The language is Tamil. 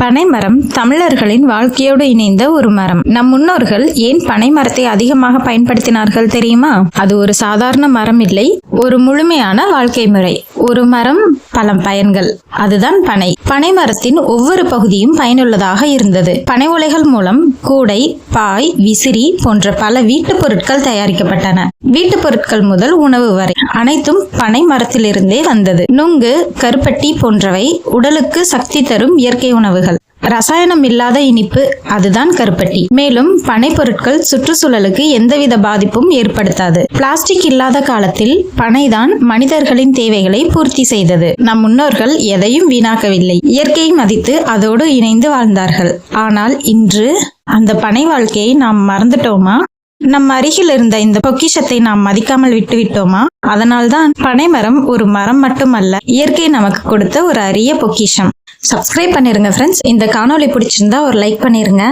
பனைமரம் தமிழர்களின் வாழ்க்கையோடு இணைந்த ஒரு மரம். நம் முன்னோர்கள் ஏன் பனை மரத்தை அதிகமாக பயன்படுத்தினார்கள் தெரியுமா? அது ஒரு சாதாரண மரம் இல்லை, ஒரு முழுமையான வாழ்க்கை முறை. ஒரு மரம் பல பயன்கள், அதுதான் பனை. பனை மரத்தின் ஒவ்வொரு பகுதியும் பயனுள்ளதாக இருந்தது. பனை ஓலைகள் மூலம் கூடை, பாய், விசிறி போன்ற பல வீட்டுப் பொருட்கள் தயாரிக்கப்பட்டன. வீட்டுப் பொருட்கள் முதல் உணவு வரை அனைத்தும் பனை மரத்திலிருந்தே வந்தது. நுங்கு, கருப்பட்டி போன்றவை உடலுக்கு சக்தி தரும் இயற்கை உணவுகள். ரசாயனம் இல்லாத இனிப்பு, அதுதான் கருப்பட்டி. மேலும் பனை பொருட்கள் சுற்றுச்சூழலுக்கு எந்தவித பாதிப்பும் ஏற்படுத்தாது. பிளாஸ்டிக் இல்லாத காலத்தில் பனைதான் மனிதர்களின் தேவைகளை பூர்த்தி செய்தது. நம் முன்னோர்கள் எதையும் வீணாக்கவில்லை, இயற்கையை மதித்து அதோடு இணைந்து வாழ்ந்தார்கள். ஆனால் இன்று அந்த பனை வாழ்க்கையை நாம் மறந்துட்டோமா? நம் அருகில் இருந்த இந்த பொக்கிஷத்தை நாம் மதிக்காமல் விட்டுவிட்டோமா? அதனால்தான் பனைமரம் ஒரு மரம் மட்டுமல்ல, இயற்கை நமக்கு கொடுத்த ஒரு அரிய பொக்கிஷம். சப்ஸ்கிரைப் பண்ணிருங்க ஃப்ரெண்ட்ஸ். இந்த காணொளி பிடிச்சிருந்தா ஒரு லைக் பண்ணிருங்க.